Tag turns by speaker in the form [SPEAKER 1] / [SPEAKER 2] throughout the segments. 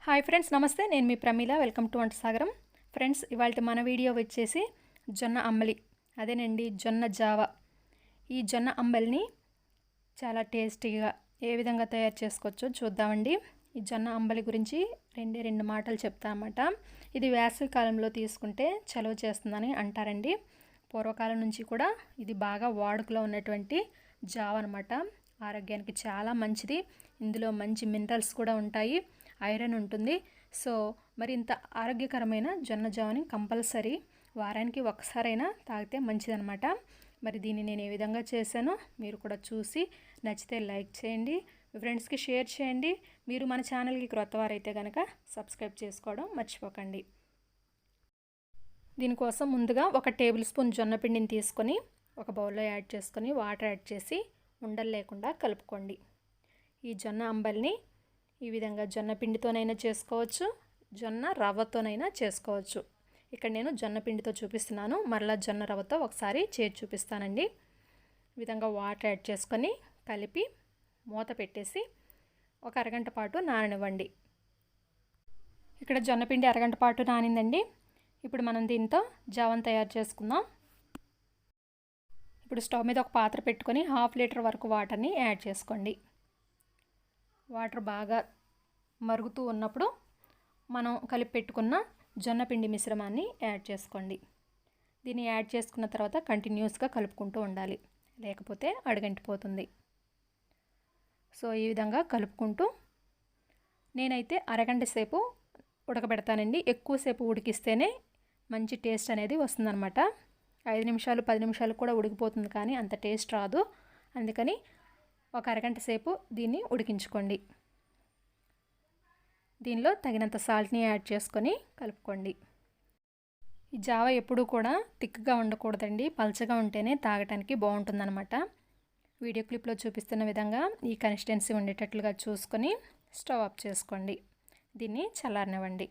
[SPEAKER 1] Hi friends, నమస్తే. నేను మీ Pramila. Welcome to వంట సాగరం. ఫ్రెండ్స్, ఇవాళ మన వీడియో వచ్చేసి జొన్న అంబలి, అదేనండి జొన్న జావా. ఈ జొన్న అంబలిని చాలా టేస్టీగా ఏ విధంగా తయారు చేసుకోవచ్చో చూద్దామండి. ఈ జొన్న అంబలి గురించి రెండు మాటలు చెప్తామన్నమాట. ఇది వేసవి కాలంలో తీసుకుంటే చలువ చేస్తుందని అంటారండి. పూర్వకాలం నుంచి కూడా ఇది బాగా వాడుకలో ఉన్నటువంటి జావ అనమాట. ఆరోగ్యానికి చాలా మంచిది. ఇందులో మంచి మినరల్స్ కూడా ఉంటాయి, ఐరన్ ఉంటుంది. సో మరి ఇంత ఆరోగ్యకరమైన జొన్న జావని కంపల్సరీ వారానికి ఒకసారైనా తాగితే మంచిదనమాట. మరి దీన్ని నేను ఏ విధంగా చేశానో మీరు కూడా చూసి నచ్చితే లైక్ చేయండి, మీ ఫ్రెండ్స్కి షేర్ చేయండి. మీరు మన ఛానల్కి క్రొత్త వారైతే కనుక సబ్స్క్రైబ్ చేసుకోవడం మర్చిపోకండి. దీనికోసం ముందుగా 1 టేబుల్ స్పూన్ జొన్న పిండిని తీసుకొని ఒక బౌల్లో యాడ్ చేసుకొని వాటర్ యాడ్ చేసి ఉండలు లేకుండా కలుపుకోండి. ఈ జొన్న అంబలిని ఈ విధంగా జొన్న పిండితోనైనా చేసుకోవచ్చు, జొన్న రవ్వతోనైనా చేసుకోవచ్చు. ఇక్కడ నేను జొన్న పిండితో చూపిస్తున్నాను, మరలా జొన్న రవ్వతో ఒకసారి చేసి చూపిస్తానండి. ఈ విధంగా వాటర్ యాడ్ చేసుకొని కలిపి మూత పెట్టేసి ఒక అరగంట పాటు నాననివ్వండి. ఇక్కడ జొన్న పిండి అరగంట పాటు నానిందండి. ఇప్పుడు మనం దీంతో జావను తయారు చేసుకుందాం. ఇప్పుడు స్టవ్ మీద ఒక పాత్ర పెట్టుకొని 1/2 లీటర్ వరకు వాటర్ని యాడ్ చేసుకోండి. వాటర్ బాగా మరుగుతూ ఉన్నప్పుడు మనం కలిపి పెట్టుకున్న జొన్న పిండి మిశ్రమాన్ని యాడ్ చేసుకోండి. దీన్ని యాడ్ చేసుకున్న తర్వాత కంటిన్యూస్గా కలుపుకుంటూ ఉండాలి, లేకపోతే అడుగంటిపోతుంది. సో ఈ విధంగా కలుపుకుంటూ నేనైతే అరగంట సేపు ఉడకబెడతానండి. ఎక్కువసేపు ఉడికిస్తేనే మంచి టేస్ట్ అనేది వస్తుందన్నమాట. 5 నిమిషాలు 10 నిమిషాలు కూడా ఉడికిపోతుంది, కానీ అంత టేస్ట్ రాదు. అందుకని ఒక అరగంట సేపు దీన్ని ఉడికించుకోండి. దీనిలో తగినంత సాల్ట్ని యాడ్ చేసుకొని కలుపుకోండి. ఈ జావ ఎప్పుడూ కూడా థిక్గా ఉండకూడదండి, పల్చగా ఉంటేనే తాగటానికి బాగుంటుందన్నమాట. వీడియో క్లిప్లో చూపిస్తున్న విధంగా ఈ కన్సిస్టెన్సీ ఉండేటట్లుగా చూసుకొని స్టవ్ ఆఫ్ చేసుకోండి. దీన్ని చల్లారనివ్వండి.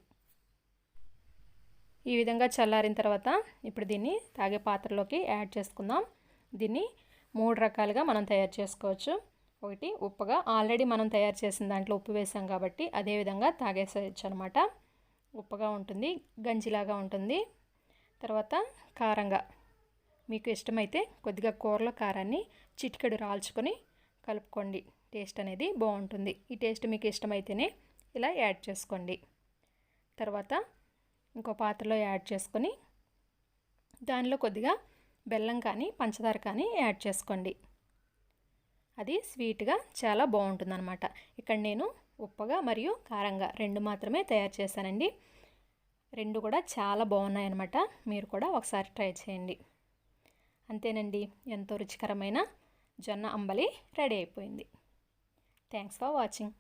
[SPEAKER 1] ఈ విధంగా చల్లారిన తర్వాత ఇప్పుడు దీన్ని తాగే పాత్రలోకి యాడ్ చేసుకుందాం. దీన్ని 3 రకాలుగా మనం తయారు చేసుకోవచ్చు. ఒకటి ఉప్పుగా, ఆల్రెడీ మనం తయారు చేసిన దాంట్లో ఉప్పు వేసాం కాబట్టి అదే విధంగా తాగేసేయచ్చు అనమాట. ఉప్పుగా ఉంటుంది, గంజిలాగా ఉంటుంది. తర్వాత కారంగా, మీకు ఇష్టమైతే కొద్దిగా కూరలో కారాన్ని చిటికెడు రాల్చుకొని కలుపుకోండి. టేస్ట్ అనేది బాగుంటుంది. ఈ టేస్ట్ మీకు ఇష్టమైతేనే ఇలా యాడ్ చేసుకోండి. తర్వాత ఇంకో పాత్రలో యాడ్ చేసుకొని దానిలో కొద్దిగా బెల్లం కానీ పంచదార కానీ యాడ్ చేసుకోండి. అది స్వీట్గా చాలా బాగుంటుందన్నమాట. ఇక్కడ నేను ఉప్పగా మరియు కారంగా 2 మాత్రమే తయారు చేశానండి. 2 కూడా చాలా బాగున్నాయన్నమాట. మీరు కూడా ఒకసారి ట్రై చేయండి. అంతేనండి, ఎంతో రుచికరమైన జొన్న అంబలి రెడీ అయిపోయింది. Thanks for watching.